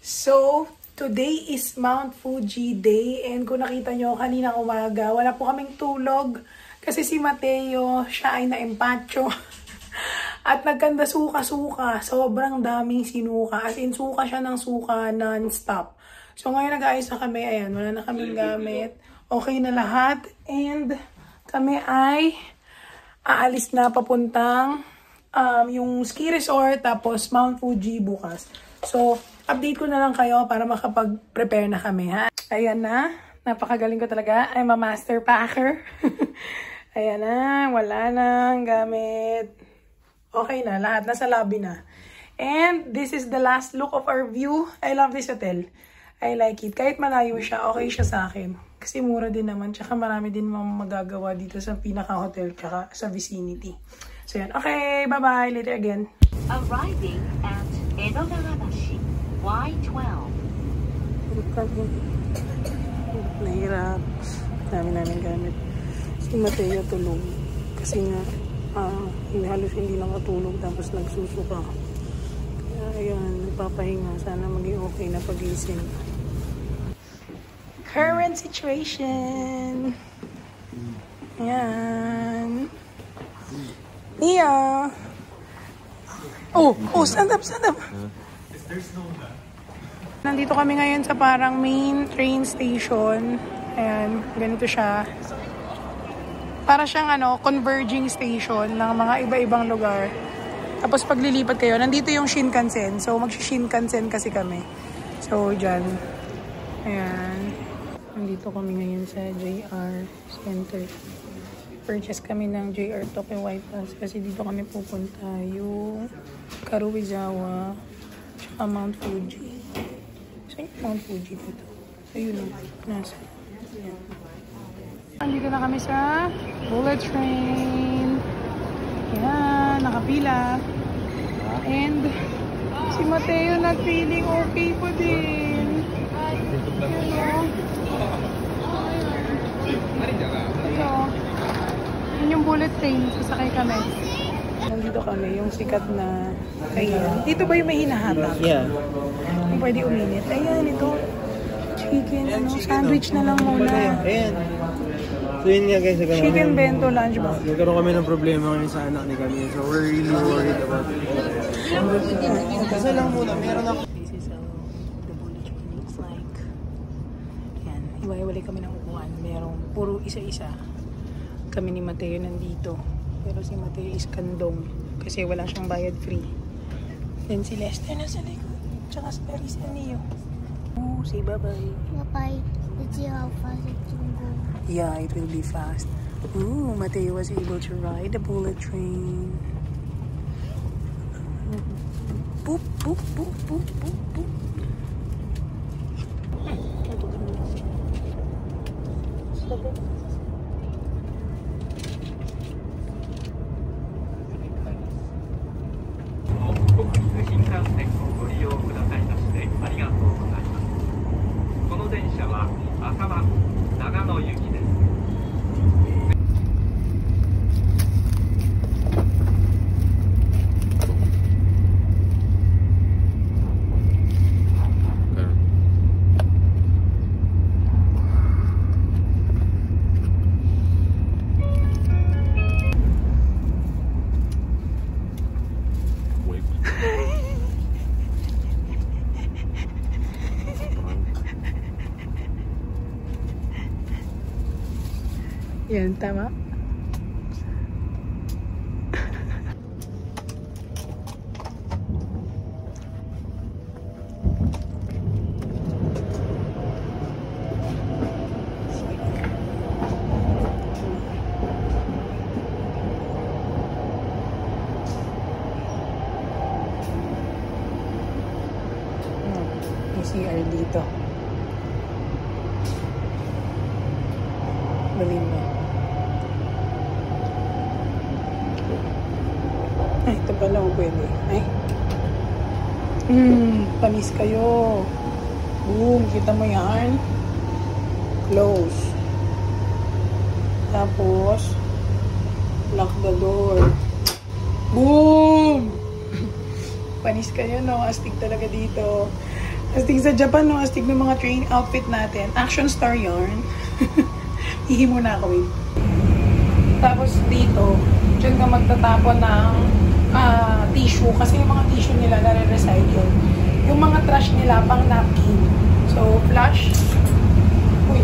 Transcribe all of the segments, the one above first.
So, today is Mount Fuji Day and kung nakita nyo kaninang umaga, wala po kaming tulog kasi si Mateo, siya ay na-empacho at nagkanda suka-suka. Sobrang daming sinuka. As in, suka siya ng suka non-stop. So, ngayon nag-aayos na kami. Ayan, wala na kaming gamit. Okay na lahat. And kami ay aalis na papuntang yung ski resort tapos Mount Fuji bukas. So, update ko na lang kayo para makapag-prepare na kami, ha? Ayan na. Napakagaling ko talaga. I'm a master packer. Ayan na. Wala nang gamit. Okay na. Lahat. Nasa lobby na. And this is the last look of our view. I love this hotel. I like it. Kahit malayo siya, okay siya sa akin. Kasi mura din naman. Tsaka marami din magagawa dito sa pinaka-hotel tsaka sa vicinity. So, yan. Okay. Bye-bye. Later again. Arriving at Edogarabashi. Y12. Nahirap. Dami namin gamit. Si Mateo tulog. Kasi nga, halos hindi nakatulog tapos nagsusuka. Kaya ayan, nagpapahinga. Sana maging okay na pag-ising. Current situation. Ayan. Nia. Oh, stand up, stand up. Nandito kami ngayon sa parang main train station. Ayan, ganito siya. Para siyang converging station ng mga iba-ibang lugar. Tapos paglilipat kayo, nandito yung Shinkansen. So mag-Shinkansen kasi kami. So dyan. Ayan. Nandito kami ngayon sa JR Center. Purchase kami ng JR Tokyo White House kasi dito kami pupunta yung Karuizawa tsaka Mount Fuji. Saan yung Mount Fuji dito? Ayun o. Nasa. Andito na kami sa bullet train. Yan. Nakapila. And si Mateo not feeling okay po din. Ayan o. Yun yung bullet train. Sasakay kami. Nandito kami, yung sikat na ayan. Dito ba yung may hinahatak? Yeah. Yung pwede uminit. Ayan, ito. Chicken, sandwich na lang muna. Ayan. So yun nga guys, chicken bento lunch box. nagkaroon kami ng problema ngayon sa anak ni Camille. So we're really worried about it. Kasi lang muna, meron ako. This is how the bullet train looks like. Ayan, iwa-iwalay kami ng upuan. Merong puro isa-isa. Kami ni Mateo nandito. Pero si Mateo is kandong. Kasi wala siyang bayad free. Then si Lester nasa likod. Tsaka si Paris and Neo. Oh, say bye-bye. Bye-bye. Let's see how fast it can go. Yeah, it will be fast. Ooh, Mateo was able to ride the bullet train. Boop, boop, boop, boop, boop, boop. Yan, tama. CR dito. Dalhin mo. Ay, ito pala kung pwede. Ay. Panis kayo. Boom, kita mo yan. Close. Tapos, lock the door. Boom! Panis kayo, no? Astig talaga dito. Astig sa Japan, no? Astig ng mga train outfit natin. Action star yarn. Ihi muna ako, wait. Tapos dito, dyan ka magtatapon ng tissue. Kasi yung mga tissue nila nare-recycle. Yung mga trash nila, pang napkin. So, flush. Uy.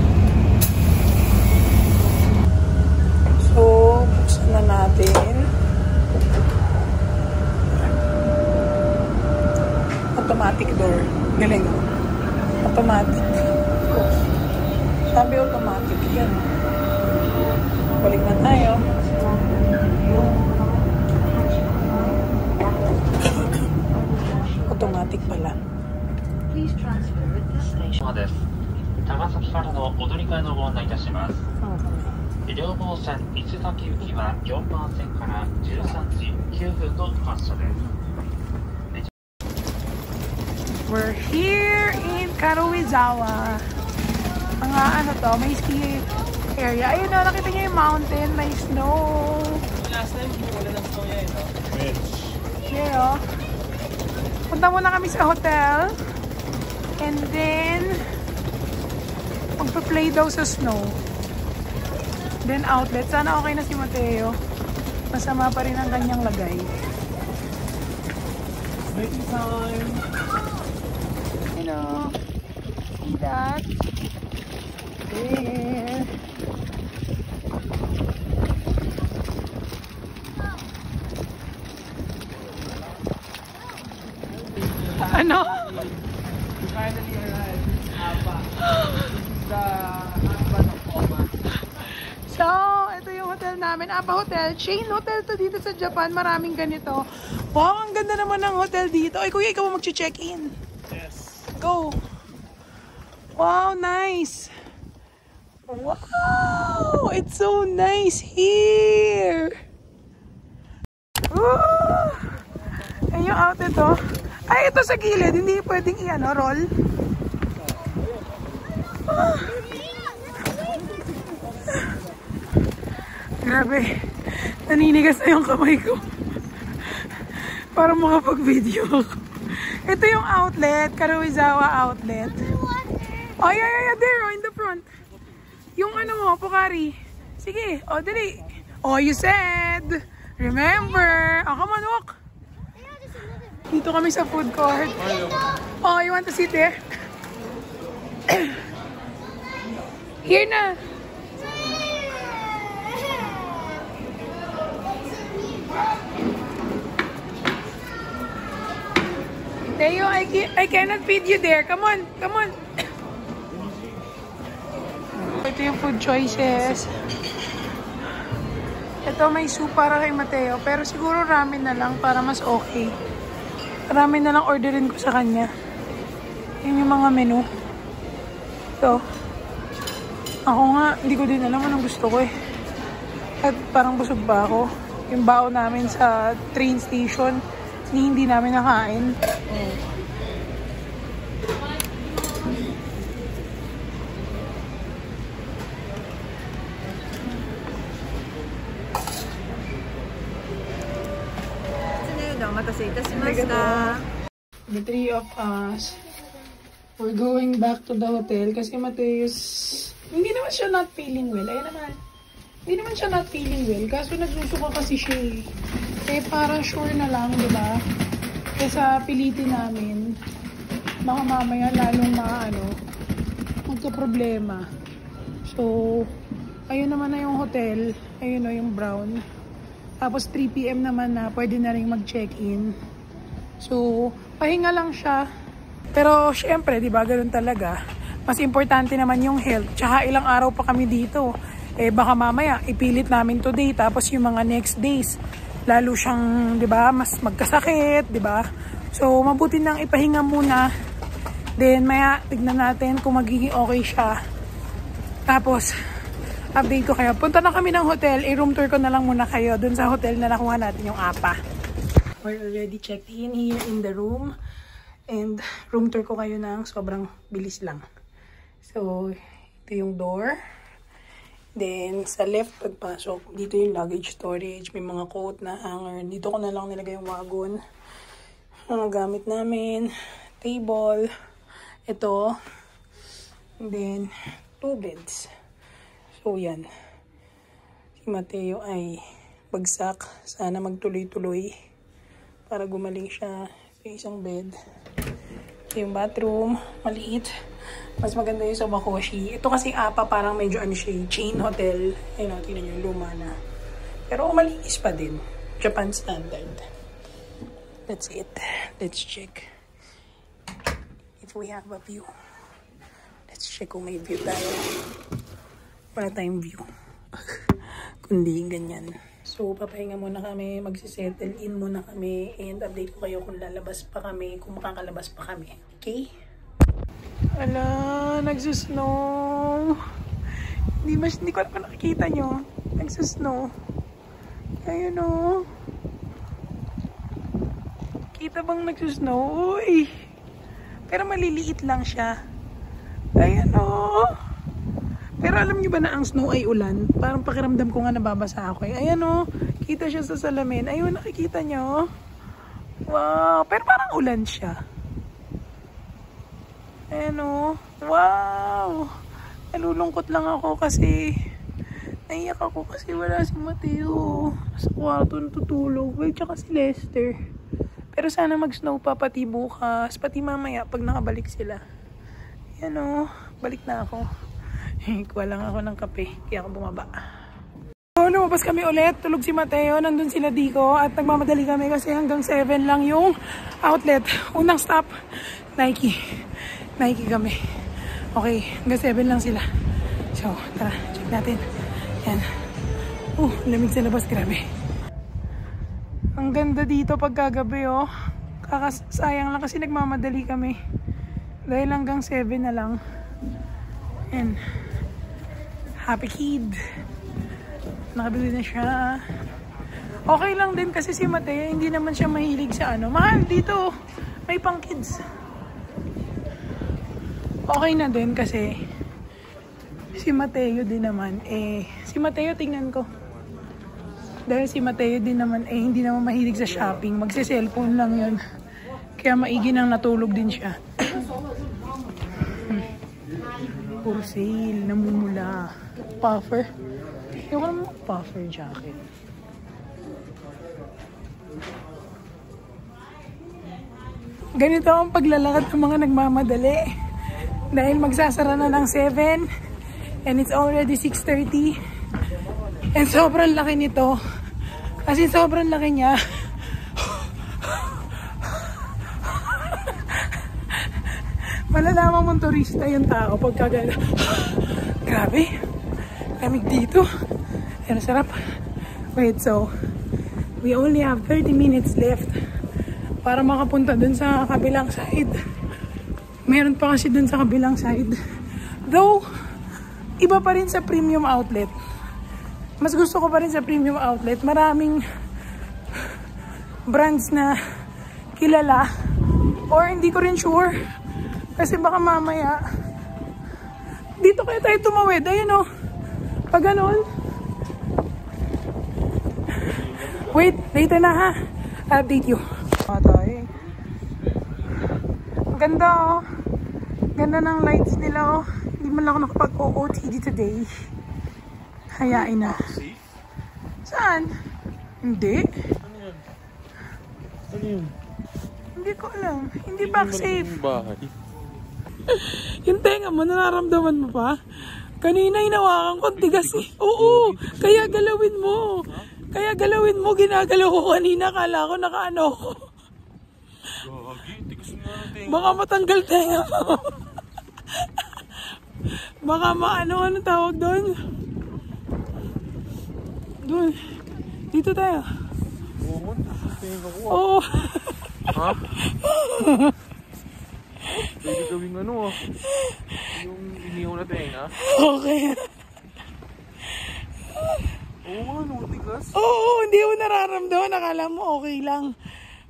So, buksan na natin. Automatic door. Galing. Automatic. Sabi automatic. Yan. Balik na tayo. Automatic pala. Please transfer at this station. です。高崎からのお乗り換えのご案内いたします。両毛線伊勢崎行きは4番線から13時9分の発車です。We're here in Karuizawa. Mga ano to, may ski area. Ayun o, nakita niyo yung mountain, may snow. Last time, wala ng snow yan, no? Here o. Punta muna kami sa hotel. And then, magpa-play daw sa snow. Then outlet. Sana okay na si Mateo. Masama pa rin ang kanyang lagay. Waiting time! You know, see that? There. Ano? We finally arrived in Aba. The husband of Oma. So, ito yung hotel namin. Aba Hotel. Chain hotel to dito sa Japan. Maraming ganito. Wow, ang ganda naman ng hotel dito. Ay, kuya, ikaw mag-check-in. Yes. Go. Wow, nice. Wow, it's so nice here. Woo! Ay, yung outlet to. Ay, ito sa gilid. Hindi pwedeng i-ano, roll. Ah. Grabe. Naninigas na yung kamay ko. Para makapag-video ako. Ito yung outlet. Karuizawa outlet. Oh, yeah. There, in the front. Yung ano mo, Pocari. Sige, dali. Oh, you said. Remember. Oh, come on, walk. Dito kami sa food court. Oh, you want to sit there? Here na. Teo, I cannot feed you there. Come on, come on. Ito yung food choices. Ito may soup para kay Mateo. Pero siguro ramen na lang para mas okay. Ramen na lang orderin ko sa kanya. Yun yung mga menu. Ito. Ako nga, hindi ko din alam anong gusto ko eh. At parang busog ba ako. Yung baon namin sa train station, hindi namin nakain. The three of us, we're going back to the hotel kasi Mateus, hindi naman siya not feeling well. Ayan naman. Hindi naman siya not feeling well. Kaso nagsusuka kasi siya eh. Eh para sure na lang, di ba? Kesa pilitin namin, baka mamaya lalong magka-problema. So, ayun naman na yung hotel. Ayun o, yung brown. Tapos 3 PM naman na pwede na rin mag-check-in. So, pahinga lang siya. Pero syempre, di ba, ganun talaga. Mas importante naman yung health. Tsaka ilang araw pa kami dito. Eh baka mamaya ipilit namin today tapos yung mga next days lalo siyang, di ba, mas magkasakit, di ba? So, mabuti nang ipahinga muna. Then, maya, tignan natin kung magiging okay siya. Tapos, update ko kayo. Punta na kami ng hotel. I-room tour ko na lang muna kayo dun sa hotel na nakuha natin yung APA. We're already checked in here in the room. And, room tour ko kayo ng sobrang bilis lang. So, ito yung door. Then, sa left, pagpasok, dito yung luggage storage. May mga coat na hanger. Dito ko na lang nilagay yung wagon. Mga gamit namin. Table. Ito. And then, 2 beds. So, yan. Si Mateo ay bagsak. Sana magtuloy-tuloy para gumaling siya sa isang bed. Ito yung bathroom. Maliit. Mas maganda yung sa Bakoshi. Ito kasi APA parang medyo ano siya, chain hotel. Ayun, tingnan nyo yung luma na. Pero malinis pa din. Japan standard. That's it. Let's check if we have a view. Let's check kung may view tayo. Wala tayong view. Kundi ganyan. So, papahinga muna kami. Magsisettle in muna kami. And update ko kayo kung lalabas pa kami. Kung makakalabas pa kami. Okay? Ala, nagsusnow. Hindi ko na nakikita nyo. Nagsusnow. Ayun o. Kita bang nagsusnow? Uy! Pero maliliit lang siya. Ayun o. Pero alam niyo ba na ang snow ay ulan? Parang pakiramdam ko nga nababasa ako. Ayan o. Kita siya sa salamin. Ayun, nakikita nyo. Wow. Pero parang ulan siya. Ayan o. Wow. Nalulungkot lang ako kasi naiyak ako kasi wala si Mateo. Sa kwarto natutulog. Well, tsaka si Lester. Pero sana mag-snow pa pati bukas. Pati mamaya pag nakabalik sila. Ayan o. Balik na ako. Kuha lang ako ng kape. Kaya ako bumaba. So, lumabas kami ulit. Tulog si Mateo. Nandun sila Dico. At nagmamadali kami kasi hanggang 7 lang yung outlet. Unang stop, Nike. Nike kami. Okay, hanggang 7 lang sila. So, tara, check natin. Yan. Lamig sa labas, grabe. Ang ganda dito pagkagabi, oh. Sayang lang kasi nagmamadali kami. Dahil hanggang 7 na lang. And, happy kid. Nakabili na siya. Okay lang din kasi si Mateo, hindi naman siya mahilig sa ano. Mahal dito, may pang kids. Okay na din kasi si Mateo din naman si Mateo tingnan ko. Dahil si Mateo din naman hindi naman mahilig sa shopping. Magse-cellphone lang yun. Kaya maigi nang natulog din siya. For sale, namumula. Puffer. Yung naman puffer jacket. Ganito ang paglalakad ng mga nagmamadali. Dahil magsasara na ng 7 and it's already 6:30 and sobrang laki nito kasi sobrang laki niya. Malalaman mong turista yung tao pagka gano'n. Grabe, lamig dito pero sarap. Wait, so we only have 30 minutes left para makapunta dun sa kabilang side. Meron pa kasi dun sa kabilang side. Though, iba pa rin sa premium outlet. Mas gusto ko pa rin sa premium outlet. Maraming brands na kilala. Or hindi ko rin sure. Kasi baka mamaya, dito kaya tayo tumawid. Ayun o. Pag ganon. Wait, later na ha. Update you. Ang ganda oh. Ganda ng lights nila oh. Hindi man lang ako nakapag-OOTD today. Hayain na. Saan? Hindi. Ano yun? Ano yun? Hindi ko alam. Hindi back safe. Bahay. Yung tenga mo, nararamdaman mo pa? Kanina hinawakan ko, tigas eh. Oo, kaya galawin mo. Kaya galawin mo, ginagalaw ko kanina. Kala ko nakaano ko. Baka matanggal tenga mo. Baka ano tawag doon? Doon. Dito tayo. Oo. Ha? Pwede gawing ano ah. Yung inihaw na tenga. Okay. Oo nga, no, tigas. Oo, hindi mo nararamdaman. Akala mo okay lang.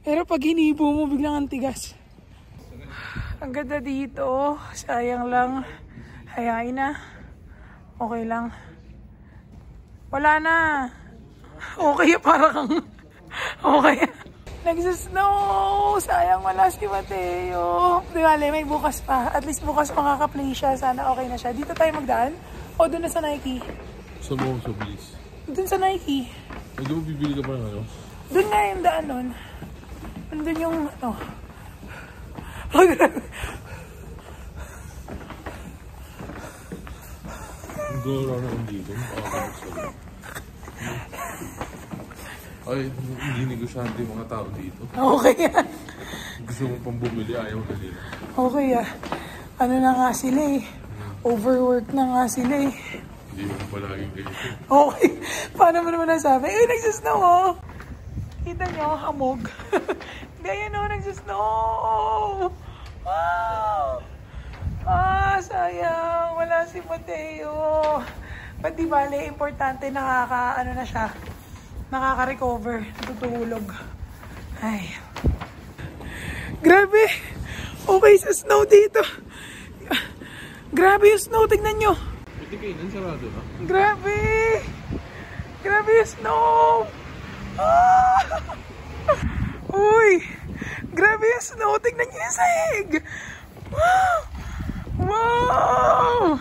Pero pag hinipo mo, biglang ang tigas. Ang ganda dito. Sayang lang. Hayain na. Okay lang. Wala na. Okay, para kang... Okay. Nagsasnow. Sayang wala si Mateo. Dali, may bukas pa. At least bukas makaka-play siya. Sana okay na siya. Dito tayo magdaan? O doon na sa Nike? Saan mo sa bilis? Doon sa Nike. Ay, di mo bibili ka pa ng ano? Doon nga yung daan nun. Nandun yung ano. Gora na ang dito. Ay, hindi negosyante yung mga tao dito. Okay yan. Gusto mo pang bumili, ayaw na nila. Okay ah. Ano na nga sila eh. Overwork na nga sila eh. Hindi mo palaging ganito. Okay. Paano mo naman nasabi? Eh, nagsasnow oh. Kita nyo, hamog. Hindi, ayan oh, nagsasnow. Wow! Ah, sayang. Wala si Mateo. Ba't di bale, importante ano na siya. Nakaka-recover. Natutulog. Ay. Grabe. Okay sa snow dito. Grabe yung snow. Tignan nyo. Pwede kayo nun, sarado na. Grabe. Grabe yung snow. Ah! Uy. Grabe yung snow. Tignan nyo yung sahig. Wow. Wow.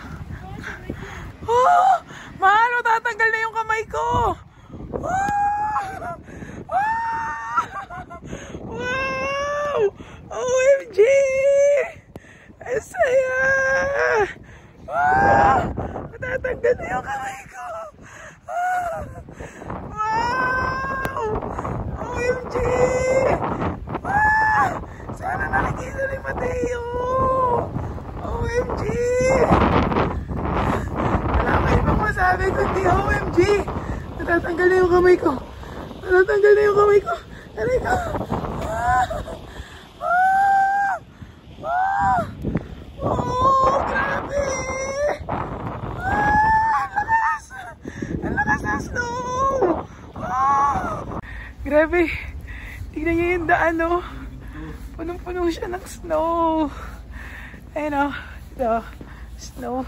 Oh, mahal, matatanggal na yung kamay ko. Wow. Wow. OMG. Ang saya. Wow. Matatanggal na yung kamay ko. Wow. OMG. Wow. Sana nakikita ni Mateo. OMG. Wala kayo bang masabi kundi OMG. Natatanggal na yung kamay ko. Natatanggal na yung kamay ko. Aray ko. Oh, grabe. Ang lakas ng snow. Grabe. Tignan nyo yung daan, no? Punong-puno siya ng snow. Ayun, no? Ito. Snow.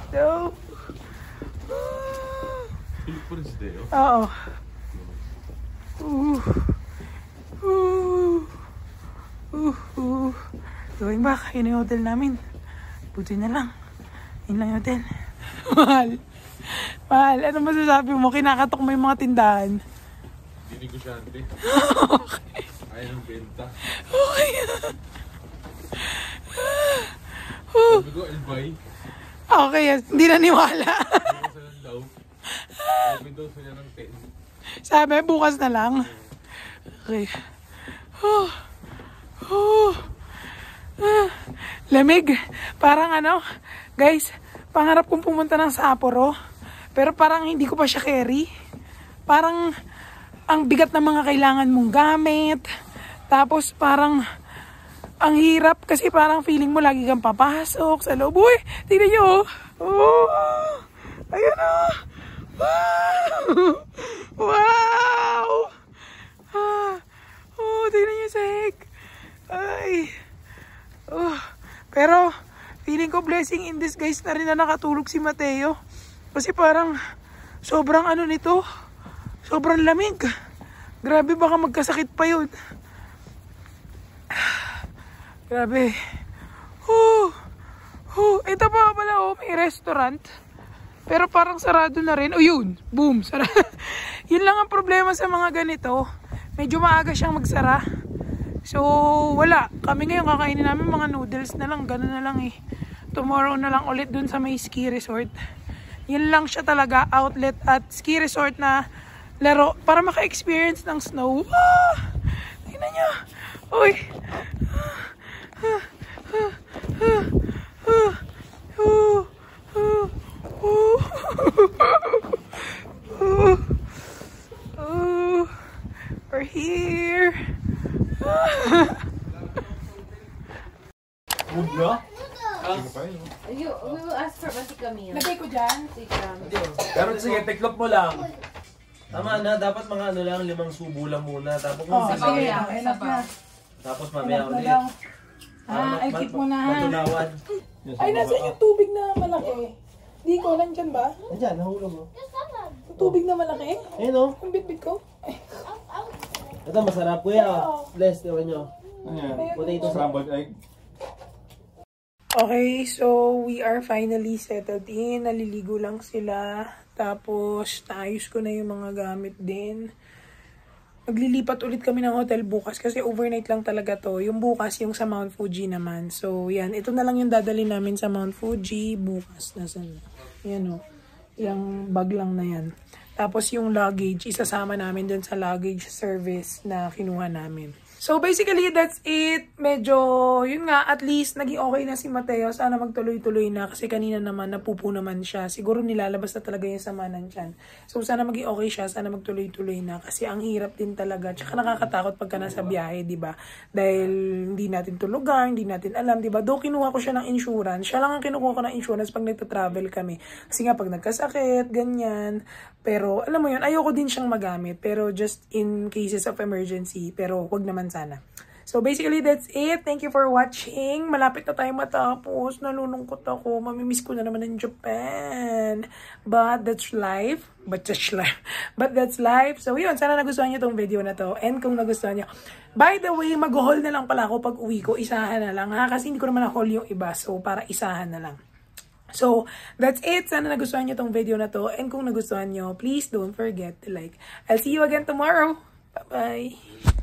Snow. Tulog pa rin si Deo? Oo. Going back. Yun yung hotel namin. Buti na lang. Yun lang yung hotel. Mahal. Mahal. Ano masasabi mo? Kinakatok mo yung mga tindahan. Hindi negosyante. Okay. Ayaw ng benta. Okay. Sabi ko, I'll buy. Okay. Hindi naniwala. Bukas na lang daw. Open daw sila ng 10. Sabi, bukas na lang. Okay. Lamig. Parang ano, guys, pangarap kong pumunta ng Sapporo. Pero parang hindi ko pa siya carry. Parang ang bigat ng mga kailangan mong gamit. Tapos parang ang hirap kasi parang feeling mo lagi kang papasok sa loob. Uy, tignan nyo. Oh, ayan o. Wow. Wow. Oh, tignan nyo sa hek. Ay. Oh. Pero feeling ko blessing in disguise na rin na nakatulog si Mateo. Kasi parang sobrang ano nito. Sobrang lamig. Grabe, baka magkasakit pa yun. Grabe. Ito pa pala, oh, may restaurant. Pero parang sarado na rin. O yun, boom, sarado. Yun lang ang problema sa mga ganito. Medyo maaga siyang magsara. So, wala. Kami ngayon kakainin namin mga noodles na lang. Ganun na lang eh. Tomorrow na lang ulit dun sa may ski resort. Yun lang siya talaga, outlet at ski resort na laro para maka-experience ng snow. Tingnan nyo. Uy. We're here. Food na? We will ask for si Camille. Lagay ko dyan. Si Camille. Pero sige, tiklop mo lang. Tama na, dapat mga ano lang, 5 subo lang muna. Tapos Sige, enough na. tapos mamaya Enough na ulit. daw. Ay, keep mo na ha. Matunawan. Ay, nasa yung tubig na malaki. Di ko, nandyan ba? Nandiyan, nahulog mo. Yung tubig na malaki? Ayun o. Yung bitbit ko? Ay, Ito, masarap kuya. Bless, diba nyo? potato scrambled egg. Okay, so we are finally settled in. Naliligo lang sila. Tapos, naayos ko na yung mga gamit din. Maglilipat ulit kami ng hotel bukas kasi overnight lang talaga to. Yung bukas, yung sa Mount Fuji naman. So, yan. Ito na lang yung dadalhin namin sa Mount Fuji bukas. Nasaan? Yan o. Yung bag lang na yan. Tapos yung luggage, isasama namin dun sa luggage service na kinuha namin. So basically, that's it. Medyo, yun nga, at least naging okay na si Mateo. Sana magtuloy-tuloy na kasi kanina naman napupo naman siya. Siguro nilalabas na talaga yung sama ng tiyan. So sana maging okay siya, sana magtuloy-tuloy na kasi ang hirap din talaga. Tsaka nakakatakot pagka nasa biyahe, di ba? Dahil hindi natin tulugan, hindi natin alam, di ba? Do kinuha ko siya ng insurance. Siya lang ang kinukuha ko ng insurance pag nagta-travel kami. Kasi nga pag nagkasakit, ganyan. Pero alam mo yun, ayoko din siyang magamit. Pero just in cases of emergency. Pero wag naman sana. So basically that's it. Thank you for watching. Malapit na tayo matapos. Nalulungkot ako. Mamimiss ko na naman ng Japan. But that's life. But that's life. So yun, sana nagustuhan niyo tong video na to. And kung nagustuhan niyo, by the way, mag-haul na lang pala ako pag uwi ko. Isahan na lang ha. Kasi hindi ko naman na-haul yung iba. So para isahan na lang. So, that's it. Sana nagustuhan niyo tong video na to. And kung nagustuhan niyo, please don't forget to like. I'll see you again tomorrow. Bye-bye.